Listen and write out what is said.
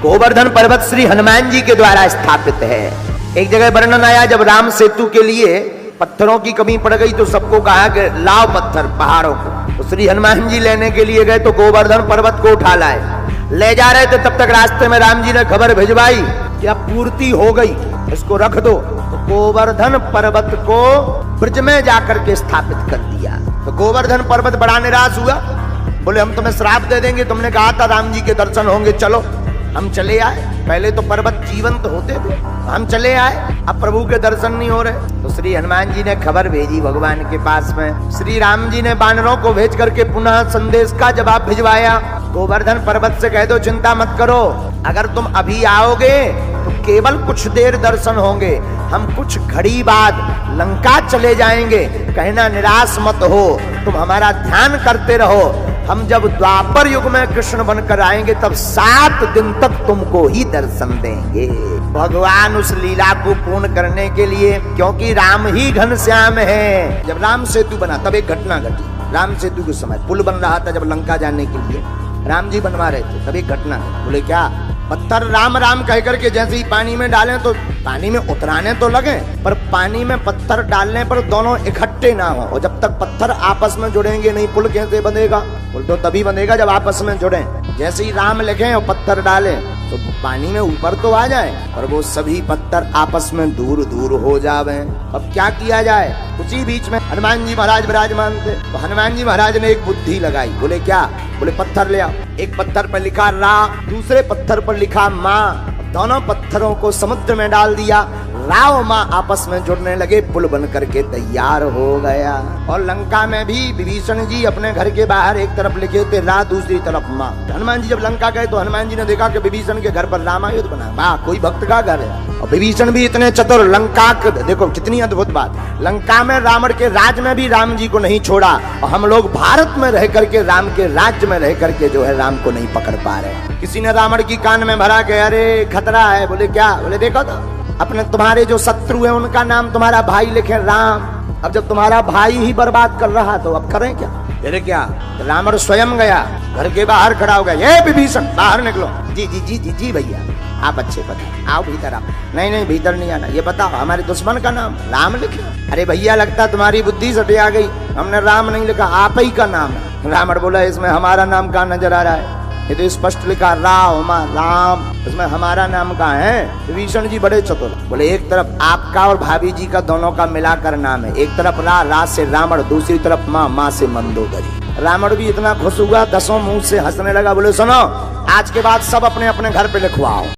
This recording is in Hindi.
गोवर्धन पर्वत श्री हनुमान जी के द्वारा स्थापित है। एक जगह वर्णन आया, जब राम सेतु के लिए पत्थरों की कमी पड़ गई तो सबको कहा कि लाओ पत्थर पहाड़ों को। तो श्री हनुमान जी लेने के लिए गए तो गोवर्धन पर्वत को उठा लाए। ले जा रहे थे, तब तक रास्ते में राम जी ने खबर भिजवाई कि अब पूर्ति हो गई, इसको रख दो। तो गोवर्धन पर्वत को ब्रज में जाकर के स्थापित कर दिया। तो गोवर्धन पर्वत बड़ा निराश हुआ, बोले हम तुम्हें श्राप दे देंगे, तुमने कहा था राम जी के दर्शन होंगे, चलो। हम चले आए, पहले तो पर्वत जीवंत होते थे, हम चले आए, अब प्रभु के दर्शन नहीं हो रहे। तो श्री हनुमान जी ने खबर भेजी भगवान के पास में। श्री राम जी ने वानरों को भेज करके पुनः संदेश का जवाब भिजवाया। गोवर्धन पर्वत से कह दो चिंता मत करो, अगर तुम अभी आओगे तो केवल कुछ देर दर्शन होंगे, हम कुछ घड़ी बाद लंका चले जाएंगे, कहना निराश मत हो, तुम हमारा ध्यान करते रहो। हम जब द्वापर युग में कृष्ण बनकर आएंगे तब 7 दिन तक तुमको ही दर्शन देंगे। भगवान उस लीला को पूर्ण करने के लिए, क्योंकि राम ही घनश्याम है। जब राम सेतु बना तब एक घटना घटी। राम सेतु के समय पुल बन रहा था, जब लंका जाने के लिए राम जी बनवा रहे थे, तब एक घटना। बोले क्या? पत्थर राम राम कह करके जैसे ही पानी में डालें तो पानी में उतराने तो लगे, पर पानी में पत्थर डालने पर दोनों इकट्ठे ना हो। और जब तक पत्थर आपस में जुड़ेंगे नहीं, पुल कैसे बनेगा? पुल तो तभी बनेगा जब आपस में जुड़े। जैसे ही राम लिखें और पत्थर डालें तो पानी में ऊपर तो आ जाए, पर वो सभी पत्थर आपस में दूर दूर हो जावे। अब क्या किया जाए? उसी बीच में हनुमान जी महाराज विराजमान थे। तो हनुमान जी महाराज ने एक बुद्धि लगाई। बोले क्या? बोले पत्थर ले आओ। एक पत्थर पर लिखा रा, दूसरे पत्थर पर लिखा माँ। दोनों पत्थरों को समुद्र में डाल दिया, राव माँ आपस में जुड़ने लगे, पुल बन करके तैयार हो गया। और लंका में भी विभीषण जी अपने घर के बाहर एक तरफ लिखे थे रा, दूसरी तरफ माँ। हनुमान जी जब लंका गए तो हनुमान जी ने देखा कि विभीषण के घर पर रामायुध बना। वाह, कोई भक्त का घर है। और विभीषण भी इतने चतुर, लंका देखो कितनी अद्भुत बात, लंका में रावण के राज में भी राम जी को नहीं छोड़ा, और हम लोग भारत में रह करके राम के राज्य में रह करके जो है राम को नहीं पकड़ पा रहे। किसी ने रावण की कान में भरा के अरे खतरा है। बोले क्या? बोले देखो तो अपने तुम्हारे जो शत्रु है उनका नाम तुम्हारा भाई लिखे राम। अब जब तुम्हारा भाई ही बर्बाद कर रहा तो अब करें क्या? अरे क्या? तो रावण स्वयं गया, घर के बाहर खड़ा हो गया, ये विभीषण बाहर निकलो। जी जी जी जी जी भैया, आप अच्छे बता, आओ भीतर आओ। नहीं नहीं भीतर नहीं आना, ये बताओ हमारे दुश्मन का नाम राम लिखा। अरे भैया लगता तुम्हारी बुद्धि सटे आ गई, हमने राम नहीं लिखा, आप ही का नाम है। रावण बोला इसमें हमारा नाम कहाँ नजर आ रहा है? ये तो स्पष्ट लिखा राम, इसमें हमारा नाम कहाँ है? विभीषण जी बड़े चतुर। बोले एक तरफ आपका और भाभी जी का दोनों का मिलाकर नाम है, एक तरफ रा से रावण, दूसरी तरफ माँ से मंदोदरी। रावण भी इतना खुश हुआ, 10 मुंह से हंसने लगा। बोले सुनो, आज के बाद सब अपने अपने घर पे लिखवाओ।